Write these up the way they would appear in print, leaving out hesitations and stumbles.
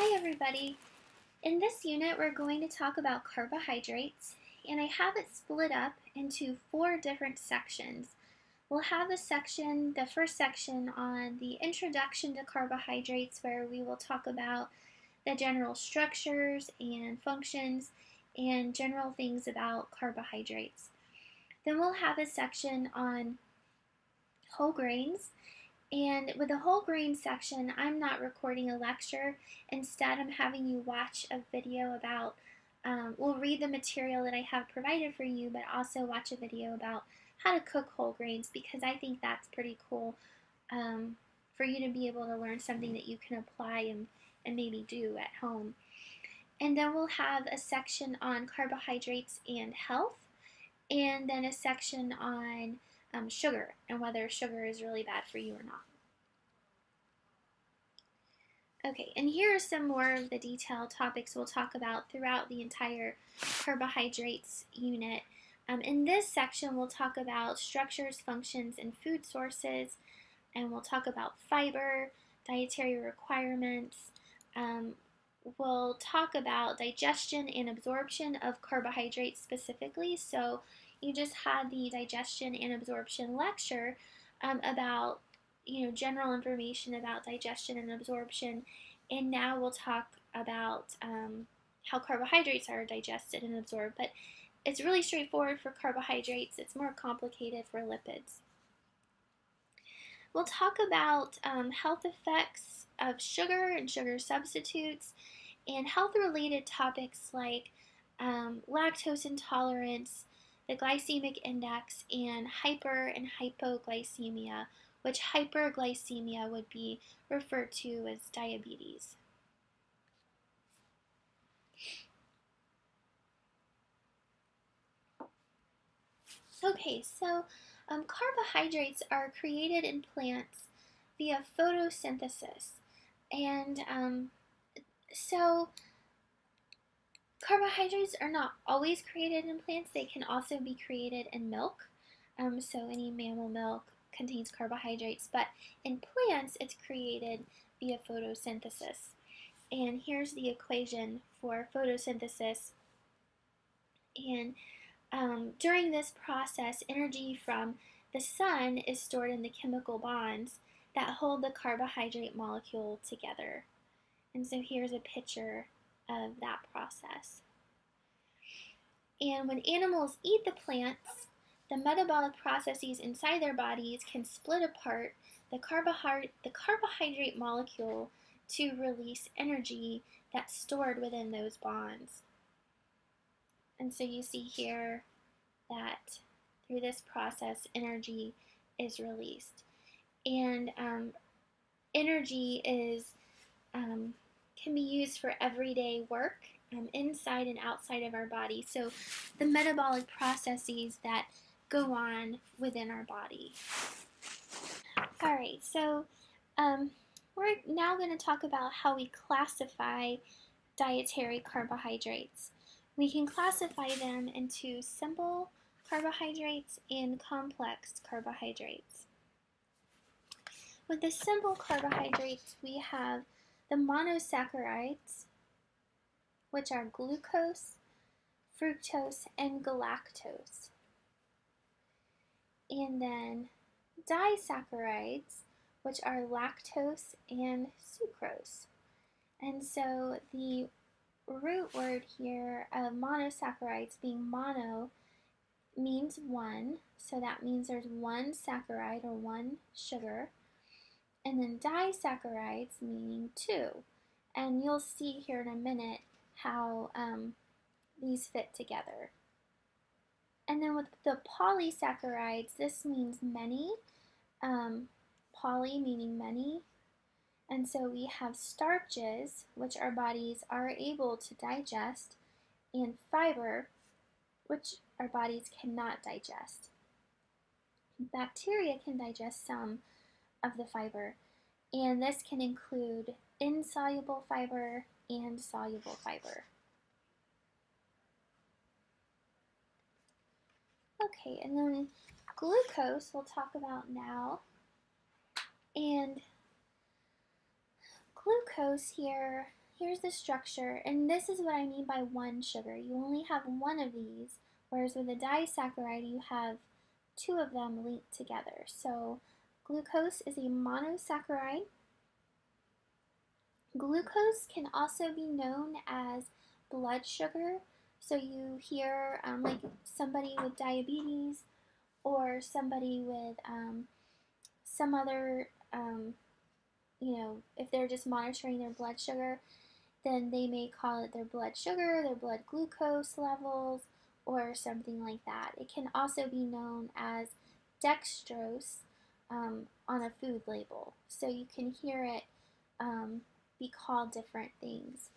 Hi everybody. In this unit we're going to talk about carbohydrates, and I have it split up into 4 different sections. We'll have the first section on the introduction to carbohydrates, where we will talk about the general structures and functions and general things about carbohydrates. Then we'll have a section on whole grains. And with the whole grain section, I'm not recording a lecture. Instead, I'm having you watch a video about, we'll read the material that I have provided for you, but also watch a video about how to cook whole grains, because I think that's pretty cool for you to be able to learn something that you can apply and maybe do at home. And then we'll have a section on carbohydrates and health, and then a section on sugar and whether sugar is really bad for you or not. Okay, and here are some more of the detailed topics we'll talk about throughout the entire carbohydrates unit. In this section, we'll talk about structures, functions, and food sources, and we'll talk about fiber, dietary requirements. We'll talk about digestion and absorption of carbohydrates specifically. So you just had the digestion and absorption lecture about general information about digestion and absorption, and now we'll talk about how carbohydrates are digested and absorbed. But it's really straightforward for carbohydrates. It's more complicated for lipids. We'll talk about health effects of sugar and sugar substitutes, and health-related topics like lactose intolerance, the glycemic index, and hyper and hypoglycemia, which hyperglycemia would be referred to as diabetes. Okay, so carbohydrates are created in plants via photosynthesis, and so carbohydrates are not always created in plants. They can also be created in milk. So any mammal milk contains carbohydrates, but in plants it's created via photosynthesis. And here's the equation for photosynthesis. And during this process, energy from the sun is stored in the chemical bonds that hold the carbohydrate molecule together. And so here's a picture of that process. And when animals eat the plants, the metabolic processes inside their bodies can split apart the carbohydrate molecule to release energy that's stored within those bonds. And so you see here that through this process, energy is released. And energy can be used for everyday work inside and outside of our body. So the metabolic processes that go on within our body. All right, so we're now going to talk about how we classify dietary carbohydrates. We can classify them into simple carbohydrates and complex carbohydrates. With the simple carbohydrates, we have the monosaccharides, which are glucose, fructose, and galactose. And then disaccharides, which are lactose and sucrose. And so the root word here of monosaccharides, being mono, means one, so that means there's one saccharide or one sugar. And then disaccharides meaning two. And you'll see here in a minute how these fit together. And then with the polysaccharides, this means many, poly meaning many. And so we have starches, which our bodies are able to digest, and fiber, which our bodies cannot digest. Bacteria can digest some of the fiber, and this can include insoluble fiber and soluble fiber. Okay, and then glucose we'll talk about now. And glucose here here's the structure, and this is what I mean by one sugar. You only have one of these, whereas with a disaccharide, you have two of them linked together. So glucose is a monosaccharide. Glucose can also be known as blood sugar. So you hear like somebody with diabetes or somebody with some other, if they're just monitoring their blood sugar, then they may call it their blood sugar, their blood glucose levels, or something like that. It can also be known as dextrose on a food label. So you can hear it be called different things.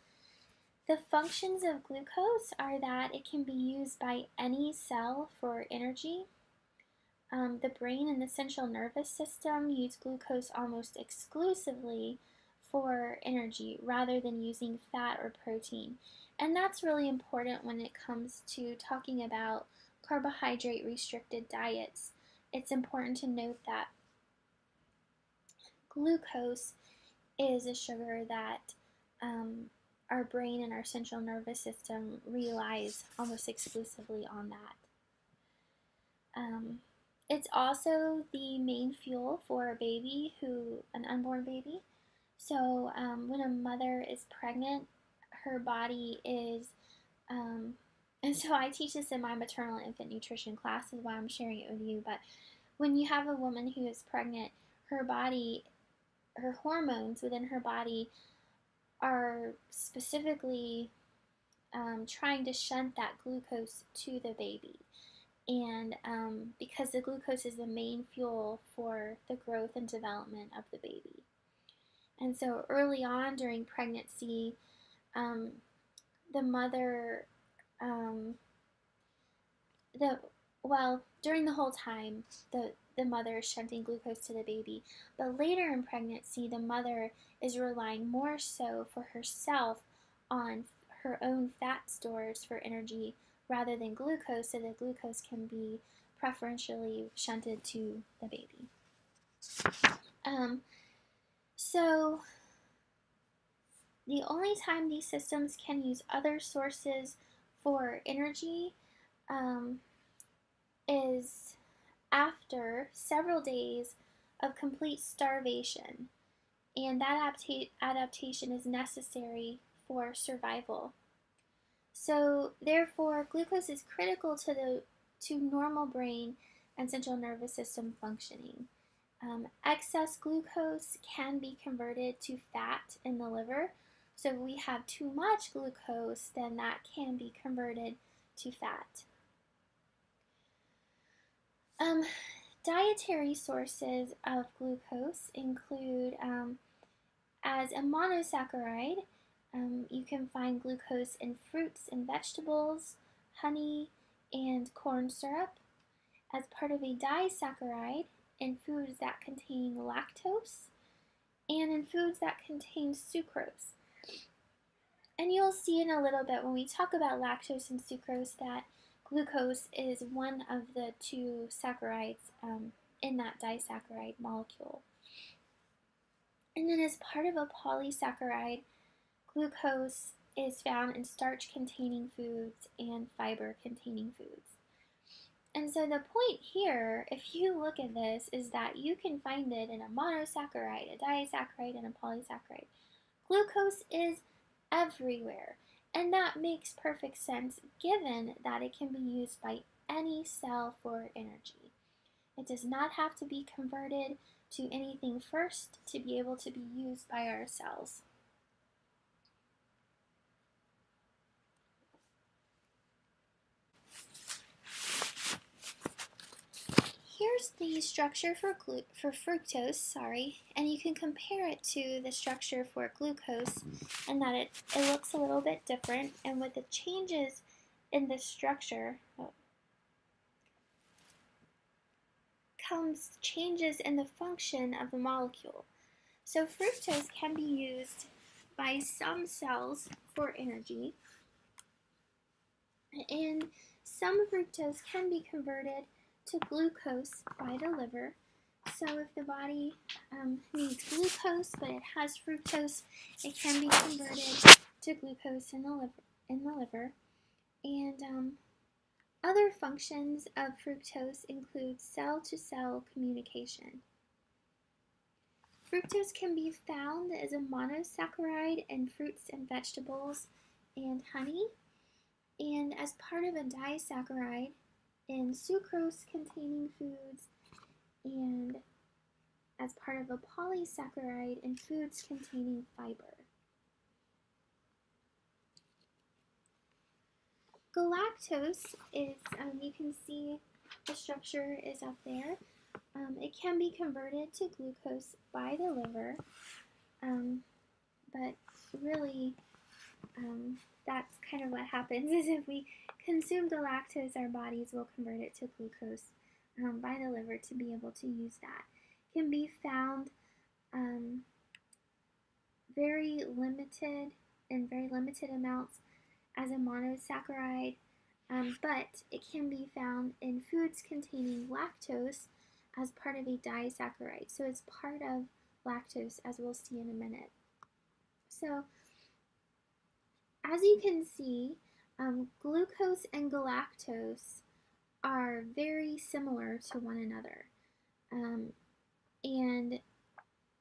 The functions of glucose are that it can be used by any cell for energy. The brain and the central nervous system use glucose almost exclusively for energy rather than using fat or protein. And that's really important when it comes to talking about carbohydrate restricted diets. It's important to note that glucose is a sugar that our brain and our central nervous system relies almost exclusively on that. It's also the main fuel for a baby, an unborn baby. So when a mother is pregnant, her body is, and so I teach this in my maternal and infant nutrition class, is why I'm sharing it with you. But when you have a woman who is pregnant, her body, her hormones within her body are specifically trying to shunt that glucose to the baby. And because the glucose is the main fuel for the growth and development of the baby. And so early on during pregnancy, the mother, during the whole time, the mother is shunting glucose to the baby. But later in pregnancy, the mother is relying more so for herself on her own fat stores for energy rather than glucose, so that glucose can be preferentially shunted to the baby. So the only time these systems can use other sources for energy is after several days of complete starvation, and that adaptation is necessary for survival. So therefore, glucose is critical to normal brain and central nervous system functioning. Excess glucose can be converted to fat in the liver. So if we have too much glucose, then that can be converted to fat. Dietary sources of glucose include, as a monosaccharide, you can find glucose in fruits and vegetables, honey, and corn syrup. As part of a disaccharide, in foods that contain lactose, and in foods that contain sucrose. And you'll see in a little bit when we talk about lactose and sucrose that glucose is one of the two saccharides in that disaccharide molecule. And then as part of a polysaccharide, glucose is found in starch-containing foods and fiber-containing foods. And so the point here, if you look at this, is that you can find it in a monosaccharide, a disaccharide, and a polysaccharide. Glucose is everywhere, and that makes perfect sense given that it can be used by any cell for energy. It does not have to be converted to anything first to be able to be used by our cells. Here's the structure for fructose, and you can compare it to the structure for glucose, and that it looks a little bit different, and with the changes in the structure comes changes in the function of the molecule. So fructose can be used by some cells for energy, and some fructose can be converted to glucose by the liver, So if the body needs glucose but it has fructose, it can be converted to glucose in the liver. And other functions of fructose include cell-to-cell communication. Fructose can be found as a monosaccharide in fruits and vegetables and honey, and as part of a disaccharide in sucrose-containing foods, and as part of a polysaccharide in foods containing fiber. Galactose is, you can see the structure is up there. It can be converted to glucose by the liver, but really that's kind of what happens is if we consume the lactose, our bodies will convert it to glucose by the liver to be able to use that. It can be found very limited amounts as a monosaccharide, but it can be found in foods containing lactose as part of a disaccharide. So it's part of lactose, as we'll see in a minute. So as you can see, glucose and galactose are very similar to one another. And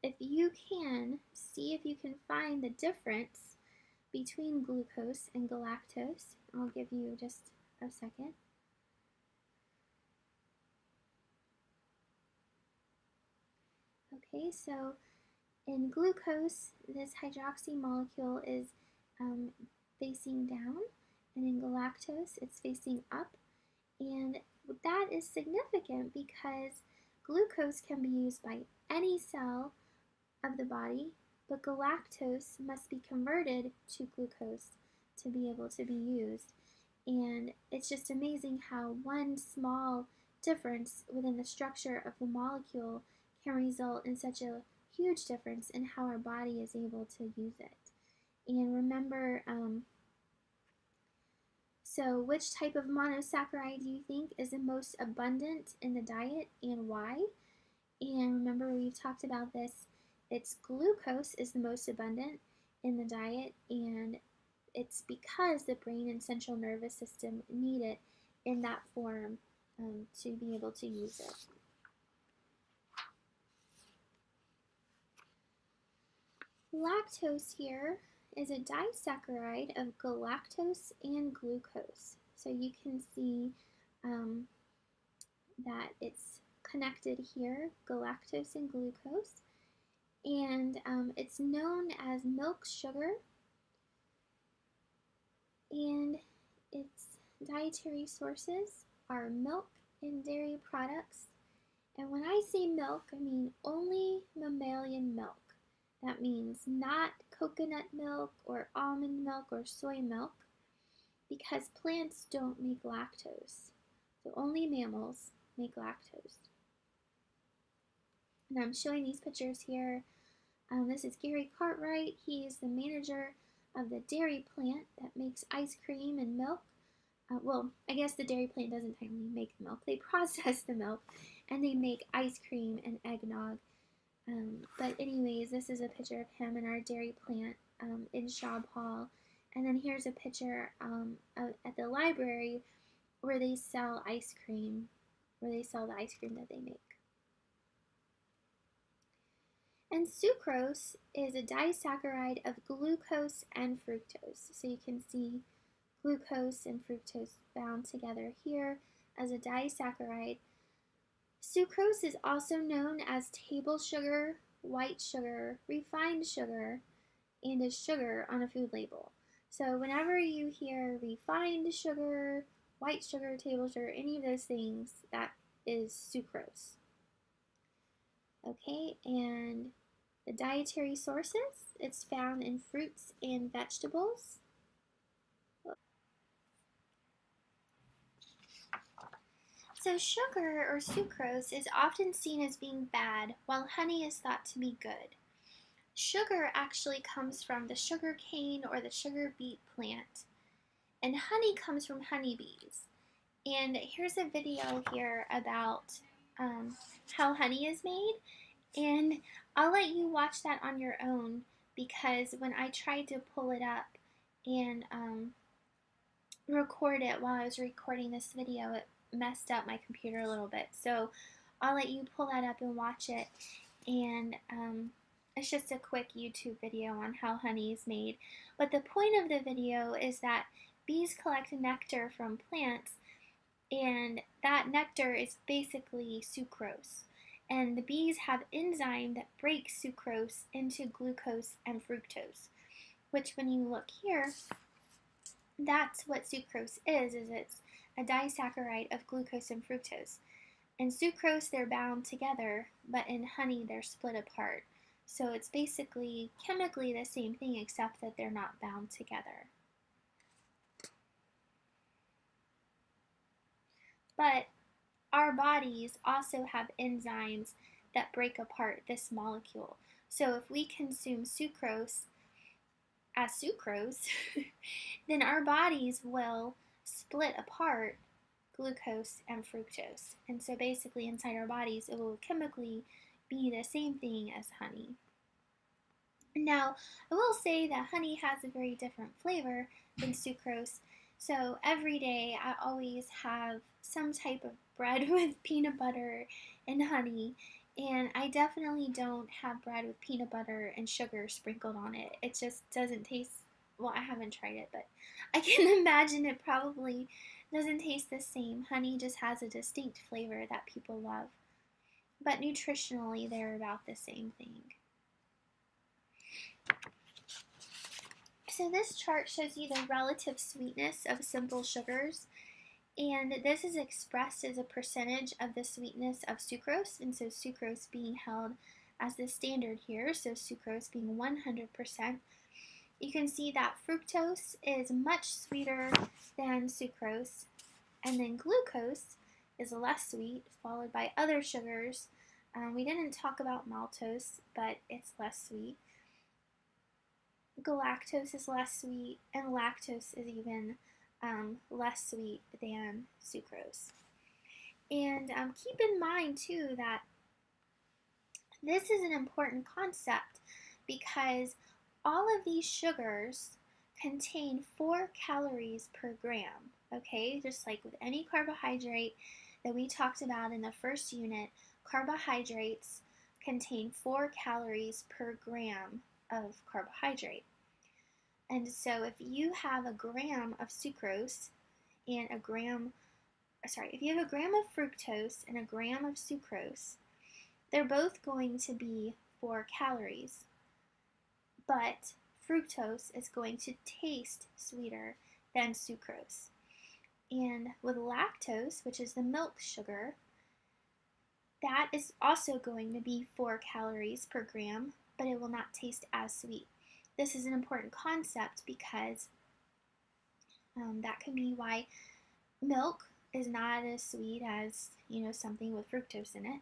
if you can, see if you can find the difference between glucose and galactose. I'll give you just a second. Okay, so in glucose, this hydroxy molecule is facing down, and in galactose, it's facing up. And that is significant because glucose can be used by any cell of the body, but galactose must be converted to glucose to be able to be used. And it's just amazing how one small difference within the structure of the molecule can result in such a huge difference in how our body is able to use it. And remember, so which type of monosaccharide do you think is the most abundant in the diet and why? And remember, we've talked about this. It's glucose is the most abundant in the diet, and it's because the brain and central nervous system need it in that form to be able to use it. Lactose here is a disaccharide of galactose and glucose. So you can see that it's connected here, galactose and glucose. And it's known as milk sugar, and its dietary sources are milk and dairy products. And when I say milk, I mean only mammalian milk. That means not coconut milk or almond milk or soy milk, because plants don't make lactose. So only mammals make lactose. And I'm showing these pictures here. This is Gary Cartwright. He is the manager of the dairy plant that makes ice cream and milk. Well, I guess the dairy plant doesn't technically make the milk. They process the milk and they make ice cream and eggnog. But anyways, this is a picture of him in our dairy plant in Schaub Hall. And then here's a picture at the library where they sell ice cream, where they sell the ice cream that they make. And sucrose is a disaccharide of glucose and fructose. So you can see glucose and fructose bound together here as a disaccharide. Sucrose is also known as table sugar, white sugar, refined sugar, and is sugar on a food label. So whenever you hear refined sugar, white sugar, table sugar, any of those things, that is sucrose. Okay, and the dietary sources, it's found in fruits and vegetables. So sugar, or sucrose, is often seen as being bad, while honey is thought to be good. Sugar actually comes from the sugar cane or the sugar beet plant, and honey comes from honeybees. And here's a video here about how honey is made, and I'll let you watch that on your own because when I tried to pull it up and record it while I was recording this video, it messed up my computer a little bit. So I'll let you pull that up and watch it. And it's just a quick YouTube video on how honey is made. But the point of the video is that bees collect nectar from plants, and that nectar is basically sucrose. And the bees have enzyme that breaks sucrose into glucose and fructose, which when you look here, that's what sucrose is it's a disaccharide of glucose and fructose. In sucrose, they're bound together, but in honey, they're split apart. So it's basically chemically the same thing, except that they're not bound together. But our bodies also have enzymes that break apart this molecule. So if we consume sucrose as sucrose, then our bodies will split apart glucose and fructose. And so basically inside our bodies, it will chemically be the same thing as honey. Now, I will say that honey has a very different flavor than sucrose. So every day I always have some type of bread with peanut butter and honey. And I definitely don't have bread with peanut butter and sugar sprinkled on it. It just doesn't taste, well, I haven't tried it, but I can imagine it probably doesn't taste the same. Honey just has a distinct flavor that people love. But nutritionally, they're about the same thing. So this chart shows you the relative sweetness of simple sugars, and this is expressed as a percentage of the sweetness of sucrose, and so sucrose being held as the standard here, so sucrose being 100%. You can see that fructose is much sweeter than sucrose, and then glucose is less sweet, followed by other sugars. We didn't talk about maltose, but it's less sweet. Galactose is less sweet, and lactose is even less sweet than sucrose. And keep in mind too that this is an important concept because all of these sugars contain 4 calories per gram, okay? Just like with any carbohydrate that we talked about in the first unit, carbohydrates contain 4 calories per gram of carbohydrate. And so if you have a gram of sucrose and if you have a gram of fructose and a gram of sucrose, they're both going to be 4 calories. But fructose is going to taste sweeter than sucrose. And with lactose, which is the milk sugar, that is also going to be 4 calories per gram, but it will not taste as sweet. This is an important concept because that can be why milk is not as sweet as, something with fructose in it.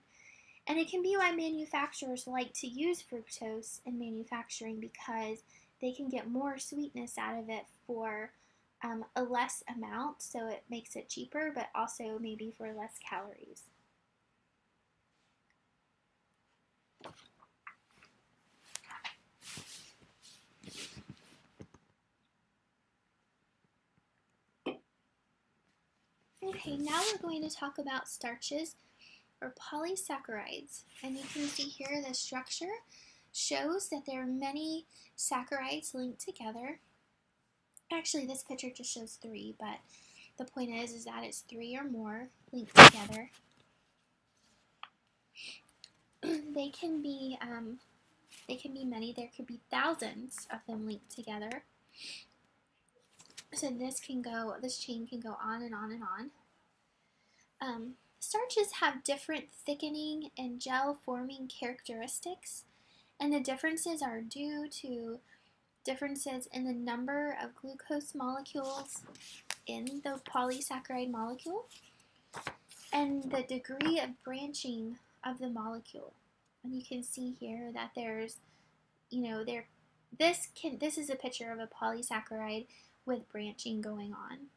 And it can be why manufacturers like to use fructose in manufacturing because they can get more sweetness out of it for a less amount, so it makes it cheaper, but also maybe for less calories. Okay, now we're going to talk about starches or polysaccharides. And you can see here the structure shows that there are many saccharides linked together. Actually, this picture just shows 3, but the point is that it's 3 or more linked together. They can be many. There could be thousands of them linked together. So this chain can go on and on and on. Starches have different thickening and gel forming characteristics, and the differences are due to differences in the number of glucose molecules in the polysaccharide molecule and the degree of branching of the molecule. And you can see here that there's, this is a picture of a polysaccharide with branching going on.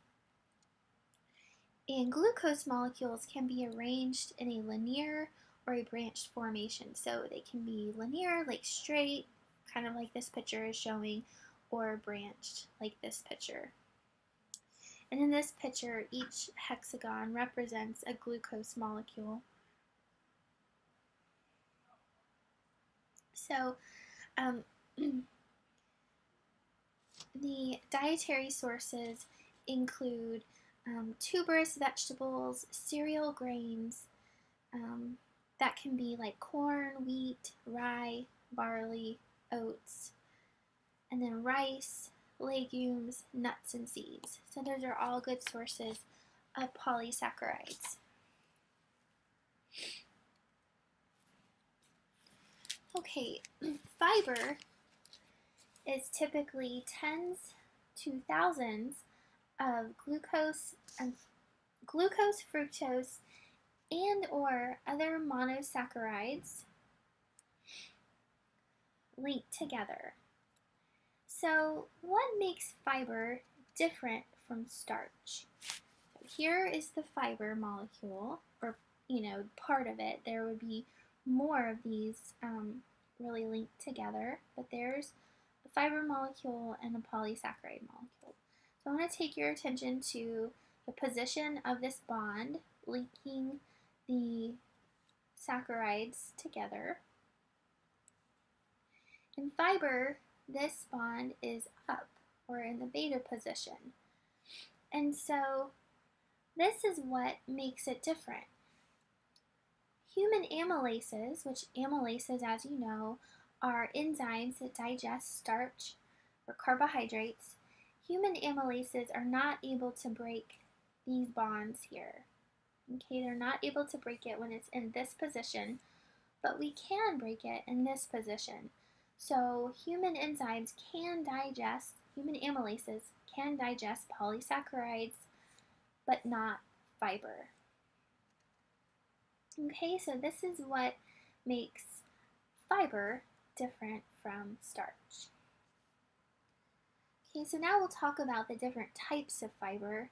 And glucose molecules can be arranged in a linear or a branched formation. So they can be linear, like straight, kind of like this picture is showing, or branched, like this picture. And in this picture, each hexagon represents a glucose molecule. So the dietary sources include tuberous vegetables, cereal grains, that can be like corn, wheat, rye, barley, oats, and then rice, legumes, nuts, and seeds. So those are all good sources of polysaccharides. Okay, fiber is typically tens to thousands of glucose, fructose, and or other monosaccharides linked together. So what makes fiber different from starch? So here is the fiber molecule, or part of it. There would be more of these really linked together, but there's a fiber molecule and a polysaccharide molecule. So I want to take your attention to the position of this bond linking the saccharides together. In fiber, this bond is up, or in the beta position. And so this is what makes it different. Human amylases, which amylases, as you know, are enzymes that digest starch or carbohydrates. Human amylases are not able to break these bonds here. Okay, they're not able to break it when it's in this position, but we can break it in this position. So human amylases can digest polysaccharides, but not fiber. Okay, so this is what makes fiber different from starch. Okay, so now we'll talk about the different types of fiber.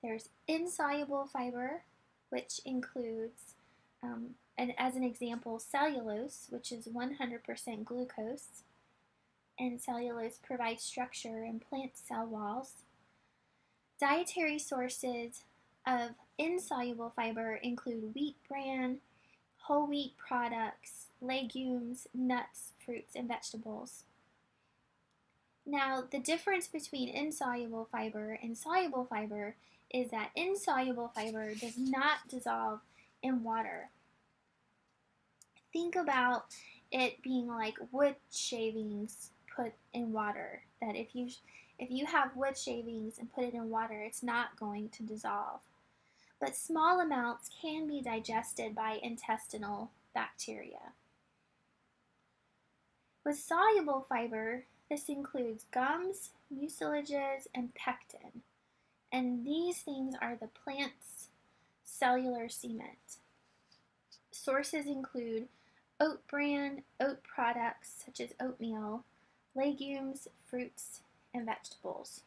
There's insoluble fiber, which includes, and as an example, cellulose, which is 100% glucose, and cellulose provides structure in plant cell walls. Dietary sources of insoluble fiber include wheat bran, whole wheat products, legumes, nuts, fruits, and vegetables. Now, the difference between insoluble fiber and soluble fiber is that insoluble fiber does not dissolve in water. Think about it being like wood shavings put in water, that if you have wood shavings and put it in water, it's not going to dissolve. But small amounts can be digested by intestinal bacteria. With soluble fiber, this includes gums, mucilages, and pectin. And these things are the plant's cellular cement. Sources include oat bran, oat products such as oatmeal, legumes, fruits, and vegetables.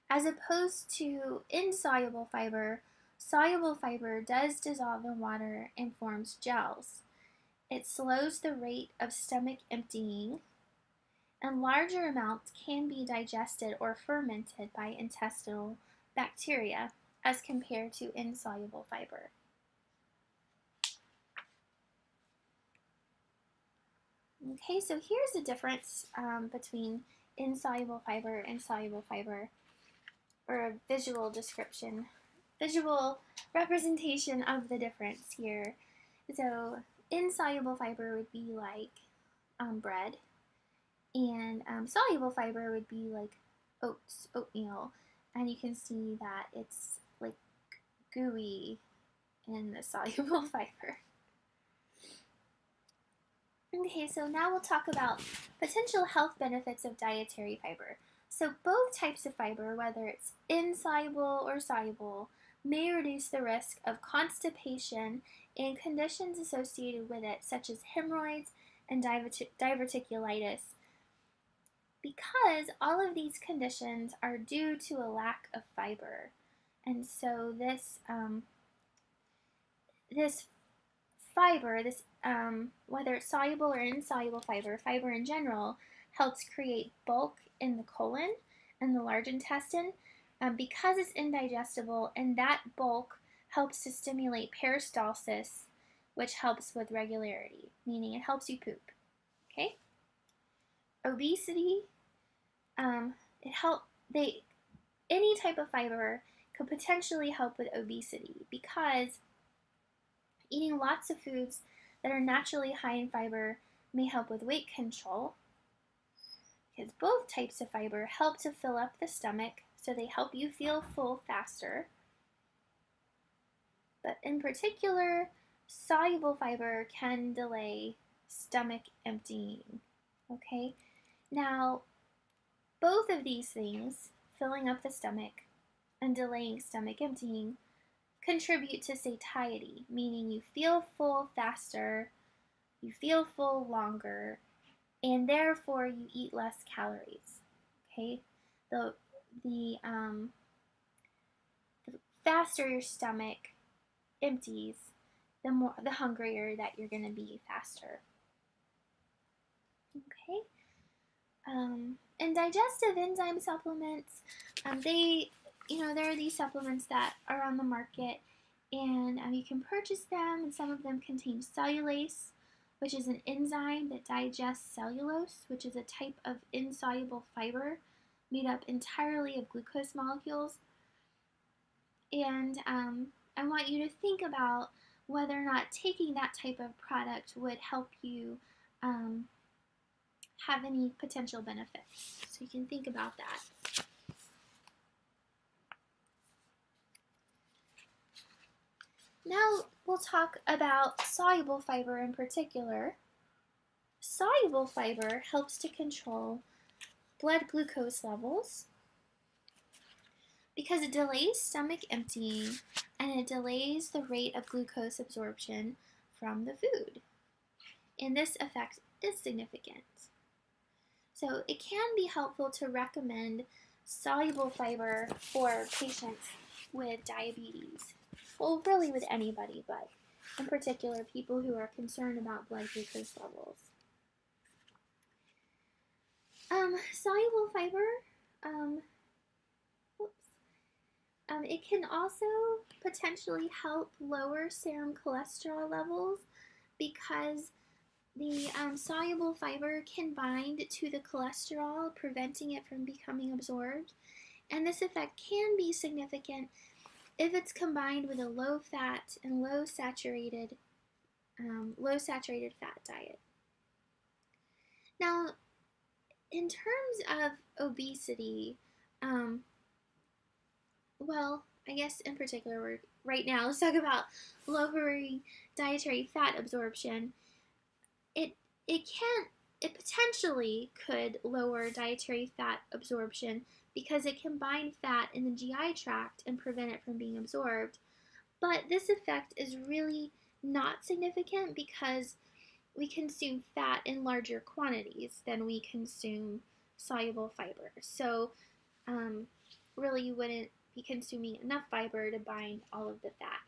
As opposed to insoluble fiber, soluble fiber does dissolve in water and forms gels. It slows the rate of stomach emptying, and larger amounts can be digested or fermented by intestinal bacteria as compared to insoluble fiber. Okay, so here's the difference between insoluble fiber and soluble fiber, or a visual description, visual representation of the difference here. So insoluble fiber would be like bread, and soluble fiber would be like oatmeal, and you can see that it's like gooey in the soluble fiber. Okay, so now we'll talk about potential health benefits of dietary fiber. So both types of fiber, whether it's insoluble or soluble, may reduce the risk of constipation and conditions associated with it, such as hemorrhoids and diverticulitis, because all of these conditions are due to a lack of fiber. And so this fiber, whether it's soluble or insoluble fiber, fiber in general, helps create bulk in the colon and the large intestine because it's indigestible, and that bulk helps to stimulate peristalsis, which helps with regularity, meaning it helps you poop. Okay? Obesity, any type of fiber could potentially help with obesity because eating lots of foods that are naturally high in fiber may help with weight control, because both types of fiber help to fill up the stomach, so they help you feel full faster. But in particular, soluble fiber can delay stomach emptying. Okay? Now, both of these things, filling up the stomach and delaying stomach emptying, contribute to satiety, meaning you feel full faster, you feel full longer, and therefore you eat less calories. Okay? The faster your stomach empties, the hungrier that you're going to be faster. Okay? And digestive enzyme supplements, there are these supplements that are on the market, and you can purchase them, and some of them contain cellulase, which is an enzyme that digests cellulose, which is a type of insoluble fiber made up entirely of glucose molecules. And I want you to think about whether or not taking that type of product would help you have any potential benefits. So you can think about that. Now we'll talk about soluble fiber in particular. Soluble fiber helps to control blood glucose levels because it delays stomach emptying and it delays the rate of glucose absorption from the food. And this effect is significant. So it can be helpful to recommend soluble fiber for patients with diabetes. Well, really with anybody, but in particular people who are concerned about blood glucose levels. Soluble fiber, it can also potentially help lower serum cholesterol levels because the soluble fiber can bind to the cholesterol, preventing it from becoming absorbed. And this effect can be significant if it's combined with a low-fat and low-saturated fat diet. Now, in terms of obesity, I guess in particular, let's talk about lowering dietary fat absorption. It potentially could lower dietary fat absorption because it can bind fat in the GI tract and prevent it from being absorbed. But this effect is really not significant because we consume fat in larger quantities than we consume soluble fiber. So really you wouldn't be consuming enough fiber to bind all of the fat.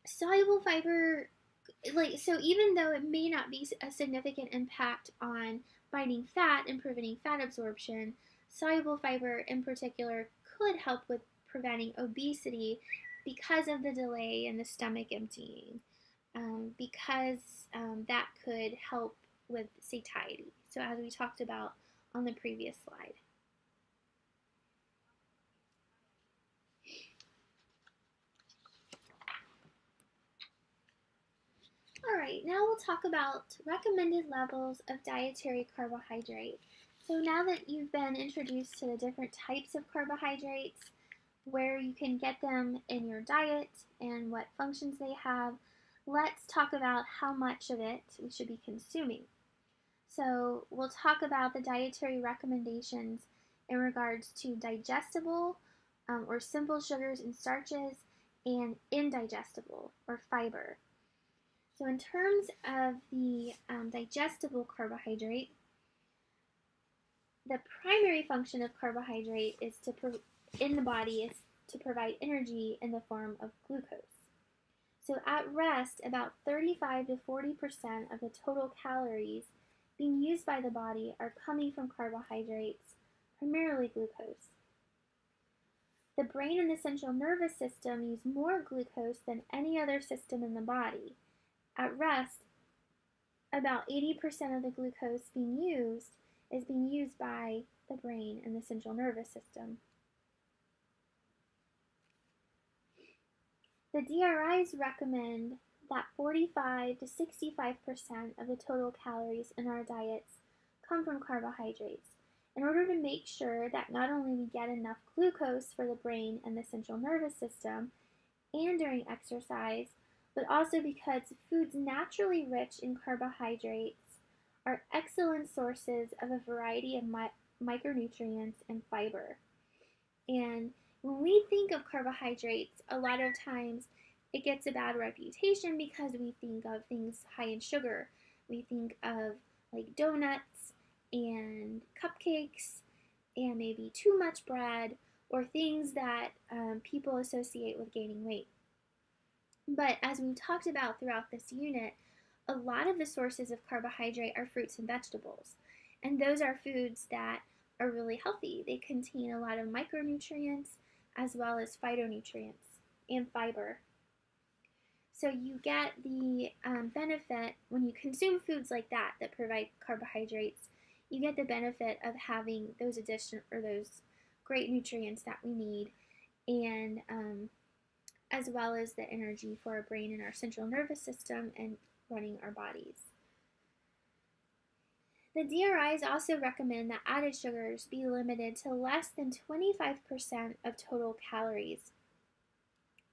Soluble fiber, so even though it may not be a significant impact on binding fat and preventing fat absorption, soluble fiber in particular could help with preventing obesity because of the delay in the stomach emptying, because that could help with satiety. So as we talked about on the previous slide. Alright, now we'll talk about recommended levels of dietary carbohydrate. So now that you've been introduced to the different types of carbohydrates, where you can get them in your diet and what functions they have, let's talk about how much of it we should be consuming. So we'll talk about the dietary recommendations in regards to digestible or simple sugars and starches and indigestible or fiber. So in terms of the digestible carbohydrate, the primary function of carbohydrate is in the body is to provide energy in the form of glucose. So at rest, about 35 to 40% of the total calories being used by the body are coming from carbohydrates, primarily glucose. The brain and the central nervous system use more glucose than any other system in the body. At rest, about 80% of the glucose being used is being used by the brain and the central nervous system. The DRIs recommend that 45 to 65% of the total calories in our diets come from carbohydrates in order to make sure that not only we get enough glucose for the brain and the central nervous system and during exercise, but also because foods naturally rich in carbohydrates are excellent sources of a variety of micronutrients and fiber. And when we think of carbohydrates, a lot of times it gets a bad reputation because we think of things high in sugar. We think of like donuts and cupcakes and maybe too much bread or things that people associate with gaining weight. But as we talked about throughout this unit, a lot of the sources of carbohydrate are fruits and vegetables. And those are foods that are really healthy. They contain a lot of micronutrients as well as phytonutrients and fiber. So you get the benefit when you consume foods like that that provide carbohydrates. You get the benefit of having those those great nutrients that we need, and as well as the energy for our brain and our central nervous system and running our bodies. The DRIs also recommend that added sugars be limited to less than 25% of total calories.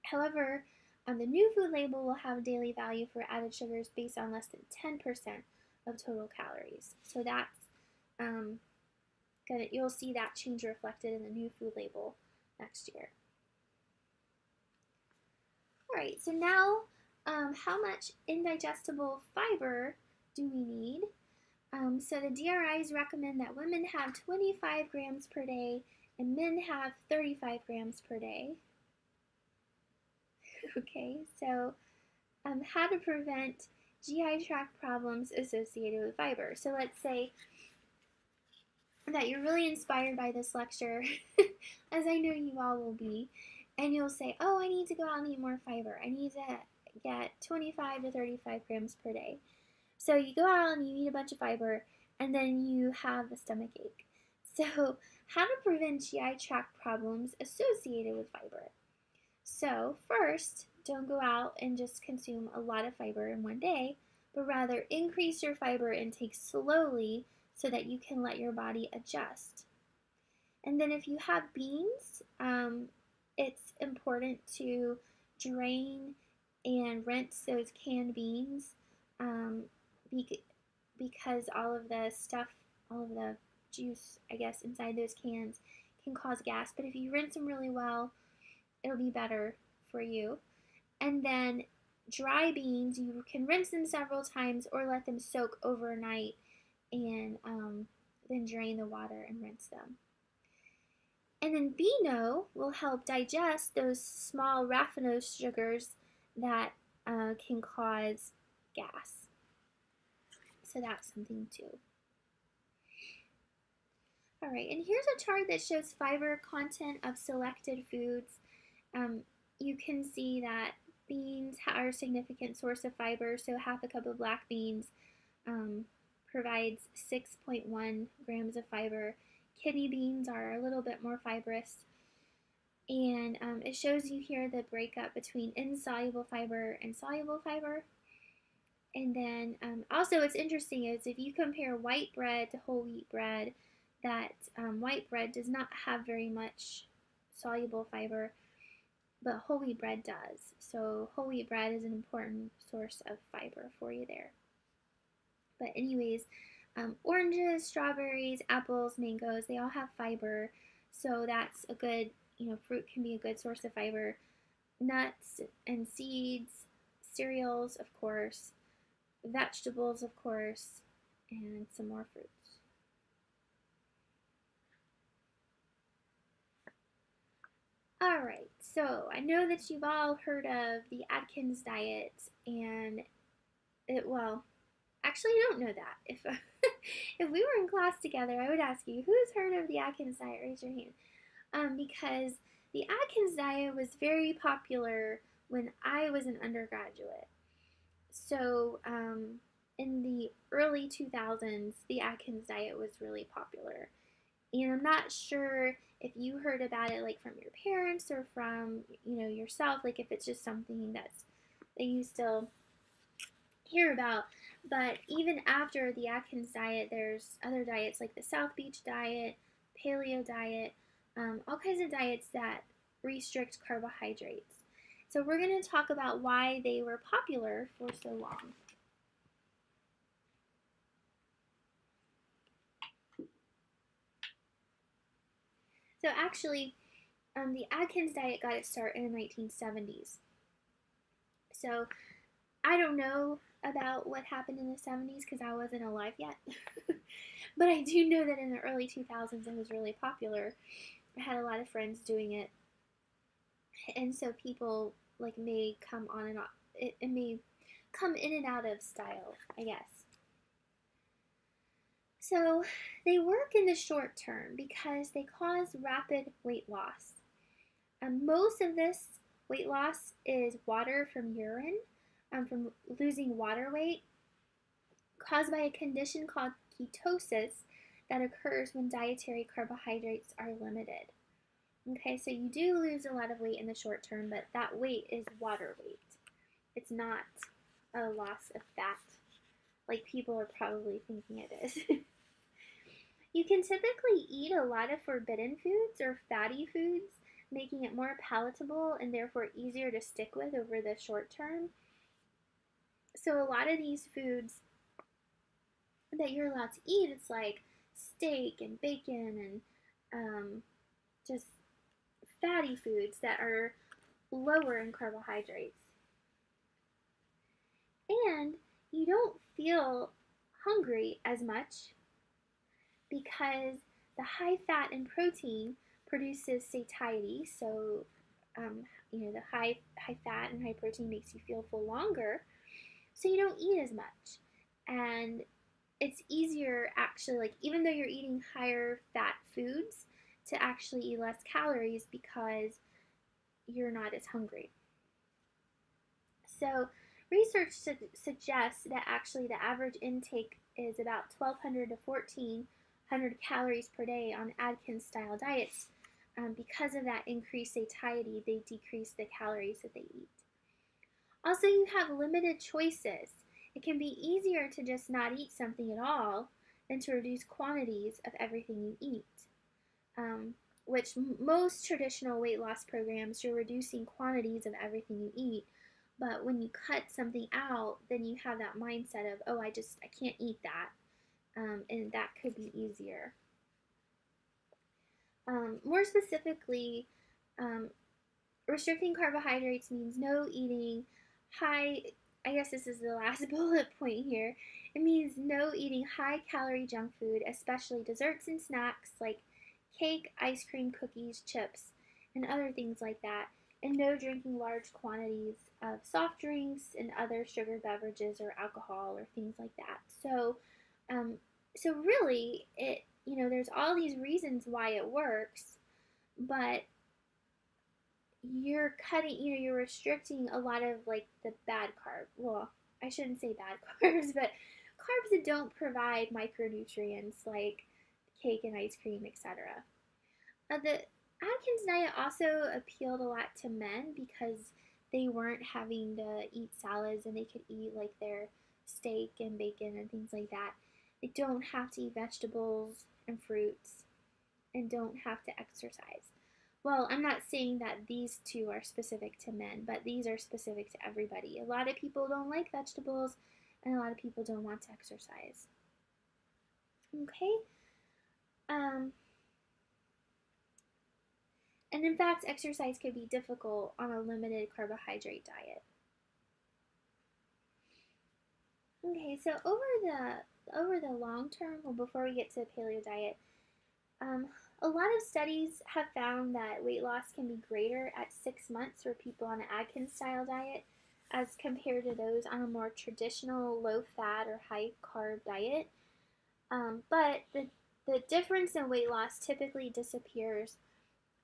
However, the new food label will have a daily value for added sugars based on less than 10% of total calories. So that's you'll see that change reflected in the new food label next year. All right, so now how much indigestible fiber do we need? So the DRIs recommend that women have 25 grams per day and men have 35 grams per day. Okay, so how to prevent GI tract problems associated with fiber. So let's say that you're really inspired by this lecture, as I know you all will be, and you'll say, oh, I need to go out and eat more fiber. I need to get 25 to 35 grams per day. So you go out and you eat a bunch of fiber, and then you have a stomach ache. So how to prevent GI tract problems associated with fiber? So first, don't go out and just consume a lot of fiber in one day, but rather increase your fiber intake slowly so that you can let your body adjust. And then if you have beans, it's important to drain and rinse those canned beans because all of the stuff, all of the juice, I guess, inside those cans can cause gas. But if you rinse them really well, it'll be better for you. And then dry beans, you can rinse them several times or let them soak overnight and then drain the water and rinse them. And then Beano will help digest those small raffinose sugars that can cause gas. So that's something too. All right, and here's a chart that shows fiber content of selected foods. You can see that beans are a significant source of fiber, so half a cup of black beans provides 6.1 grams of fiber. Kidney beans are a little bit more fibrous. And it shows you here the breakup between insoluble fiber and soluble fiber. And then also what's interesting is if you compare white bread to whole wheat bread, that white bread does not have very much soluble fiber, but whole wheat bread does. So whole wheat bread is an important source of fiber for you there. But anyways, oranges, strawberries, apples, mangoes, they all have fiber. So that's a good, fruit can be a good source of fiber. Nuts and seeds, cereals, of course, vegetables, of course, and some more fruits. Alright, so I know that you've all heard of the Atkins diet, and well, actually, I don't know that. If if we were in class together, I would ask you, who's heard of the Atkins diet? Raise your hand. Because the Atkins diet was very popular when I was an undergraduate. So, in the early 2000s, the Atkins diet was really popular. And I'm not sure if you heard about it like from your parents or from, yourself, like if it's just something that you still hear about. But even after the Atkins diet, there's other diets like the South Beach diet, paleo diet, all kinds of diets that restrict carbohydrates. So we're going to talk about why they were popular for so long. So actually, the Atkins diet got its start in the 1970s. So I don't know about what happened in the 70s because I wasn't alive yet. But I do know that in the early 2000s it was really popular. I had a lot of friends doing it. And so people like may come on and off. It may come in and out of style, I guess. So they work in the short term because they cause rapid weight loss. Most of this weight loss is water from urine, from losing water weight, caused by a condition called ketosis that occurs when dietary carbohydrates are limited. Okay, so you do lose a lot of weight in the short term, but that weight is water weight. It's not a loss of fat like people are probably thinking it is. You can typically eat a lot of forbidden foods or fatty foods, making it more palatable and therefore easier to stick with over the short term. So a lot of these foods that you're allowed to eat, it's like steak and bacon and just fatty foods that are lower in carbohydrates. And you don't feel hungry as much because the high fat and protein produces satiety. So, the high fat and high protein makes you feel full longer. So you don't eat as much. And it's easier actually, like even though you're eating higher fat foods, to actually eat less calories because you're not as hungry. So research suggests that actually the average intake is about 1,200 to 1,400 calories per day on Atkins style diets. Because of that increased satiety, they decrease the calories that they eat. Also, you have limited choices. It can be easier to just not eat something at all than to reduce quantities of everything you eat. Which most traditional weight loss programs, you're reducing quantities of everything you eat. But when you cut something out, then you have that mindset of, oh, I can't eat that. And that could be easier. More specifically, restricting carbohydrates means no eating high, I guess this is the last bullet point here. It means no eating high calorie junk food, especially desserts and snacks like cake, ice cream, cookies, chips, and other things like that. And no drinking large quantities of soft drinks and other sugar beverages or alcohol or things like that. So really, there's all these reasons why it works, but you're you're restricting a lot of like the bad carbs. Well, I shouldn't say bad carbs, but carbs that don't provide micronutrients like cake and ice cream, etc. The Atkins diet also appealed a lot to men because they weren't having to eat salads and they could eat like their steak and bacon and things like that. They don't have to eat vegetables and fruits and don't have to exercise. Well, I'm not saying that these two are specific to men, but these are specific to everybody. A lot of people don't like vegetables, and a lot of people don't want to exercise. Okay? And in fact, exercise could be difficult on a limited carbohydrate diet. Okay, so over the long term, well, before we get to the paleo diet, um, a lot of studies have found that weight loss can be greater at 6 months for people on an Atkins style diet as compared to those on a more traditional low fat or high carb diet. But the difference in weight loss typically disappears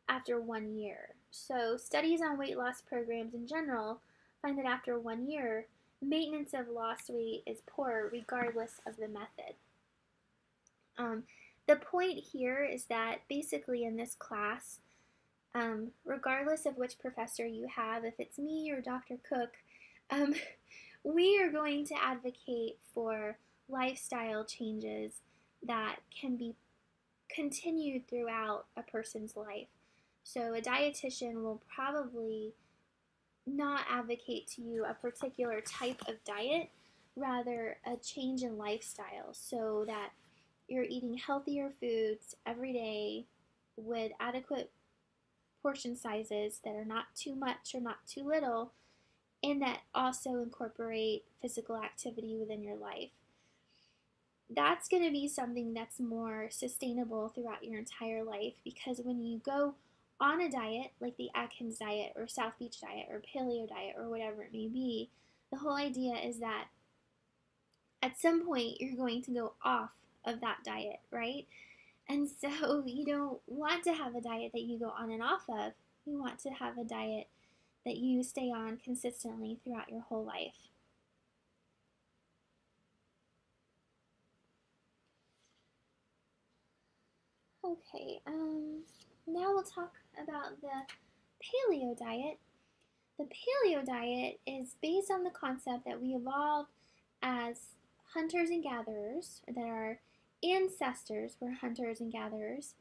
after 1 year. So, studies on weight loss programs in general find that after 1 year, maintenance of lost weight is poor regardless of the method. Um, the point here is that basically in this class, regardless of which professor you have, if it's me or Dr. Cook, um, we are going to advocate for lifestyle changes that can be continued throughout a person's life. So a dietitian will probably not advocate to you a particular type of diet, rather a change in lifestyle so that you're eating healthier foods every day with adequate portion sizes that are not too much or not too little, and that also incorporate physical activity within your life. That's going to be something that's more sustainable throughout your entire life, because when you go on a diet like the Atkins diet or South Beach diet or paleo diet or whatever it may be, the whole idea is that at some point you're going to go off of that diet, right? And so you don't want to have a diet that you go on and off of. You want to have a diet that you stay on consistently throughout your whole life. Okay, now we'll talk about the paleo diet. The paleo diet is based on the concept that we evolved as hunters and gatherers, that our ancestors were hunters and gatherers,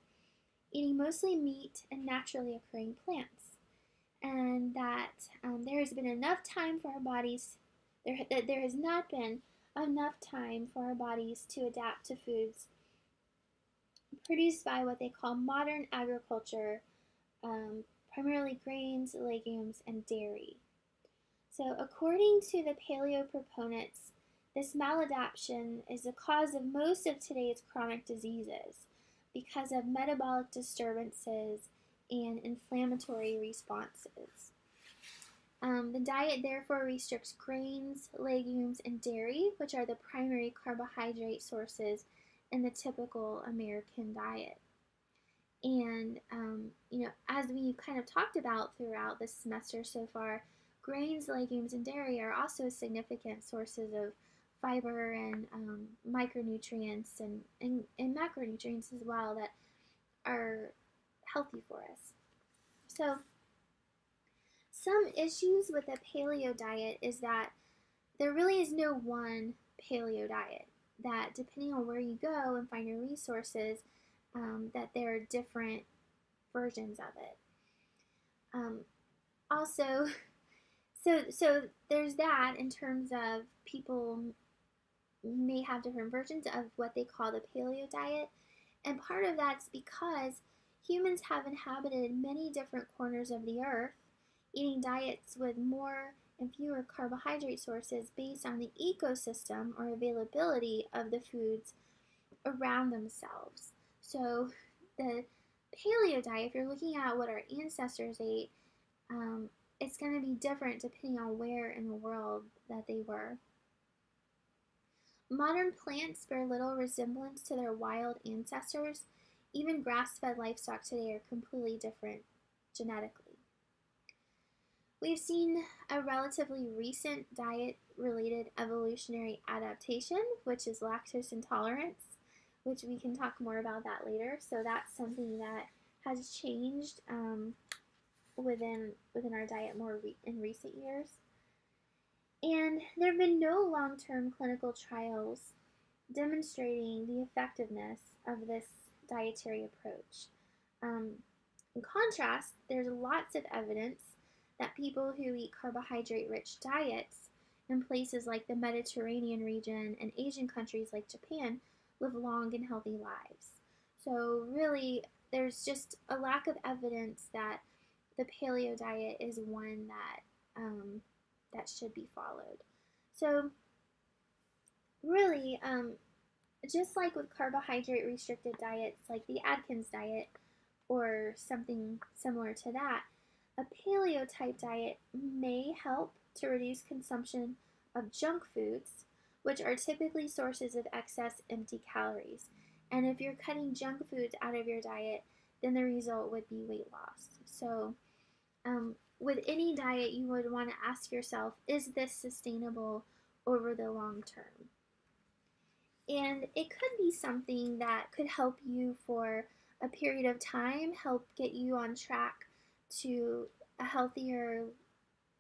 eating mostly meat and naturally occurring plants, and that there has been enough time for our bodies, that there has not been enough time for our bodies to adapt to foods produced by what they call modern agriculture, primarily grains, legumes, and dairy. So, according to the paleo proponents, this maladaptation is the cause of most of today's chronic diseases because of metabolic disturbances and inflammatory responses. The diet therefore restricts grains, legumes, and dairy, which are the primary carbohydrate sources in the typical American diet. And, as we kind of talked about throughout this semester so far, grains, legumes, and dairy are also significant sources of fiber and micronutrients and macronutrients as well that are healthy for us. So, some issues with the paleo diet is that there really is no one paleo diet. That depending on where you go and find your resources, that there are different versions of it. Also, so there's that in terms of people may have different versions of what they call the paleo diet, and part of that's because humans have inhabited many different corners of the earth, eating diets with more and fewer carbohydrate sources based on the ecosystem or availability of the foods around themselves. So the paleo diet, if you're looking at what our ancestors ate, it's going to be different depending on where in the world that they were. Modern plants bear little resemblance to their wild ancestors. Even grass-fed livestock today are completely different genetically. We've seen a relatively recent diet-related evolutionary adaptation, which is lactose intolerance, which we can talk more about that later. So that's something that has changed within our diet more in recent years. And there have been no long-term clinical trials demonstrating the effectiveness of this dietary approach. In contrast, there's lots of evidence that people who eat carbohydrate-rich diets in places like the Mediterranean region and Asian countries like Japan live long and healthy lives. So really, there's just a lack of evidence that the paleo diet is one that that should be followed. So really, just like with carbohydrate restricted diets, like the Atkins diet or something similar to that, a paleo type diet may help to reduce consumption of junk foods, which are typically sources of excess empty calories. And if you're cutting junk foods out of your diet, then the result would be weight loss. So, with any diet, you would want to ask yourself, is this sustainable over the long term? And it could be something that could help you for a period of time, help get you on track to a healthier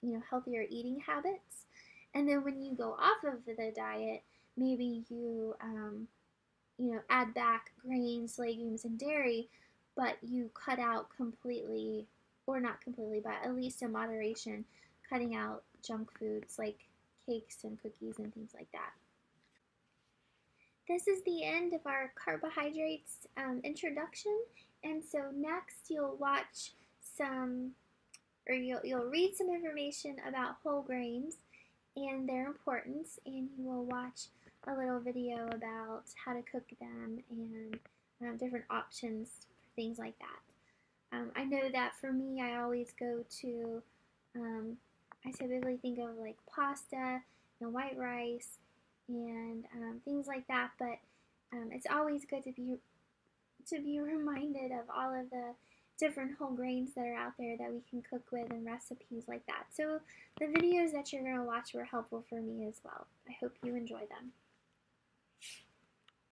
eating habits. And then when you go off of the diet, maybe add back grains, legumes, and dairy, but you cut out completely, or not completely, but at least in moderation, cutting out junk foods like cakes and cookies and things like that. This is the end of our carbohydrates introduction. And so next you'll watch some, or you'll read some information about whole grains and their importance, and you will watch a little video about how to cook them and different options for things like that. I know that for me, I always go to, um, I typically think of like pasta and white rice and things like that, but it's always good to be reminded of all of the different whole grains that are out there that we can cook with and recipes like that. So the videos that you're going to watch were helpful for me as well. I hope you enjoy them.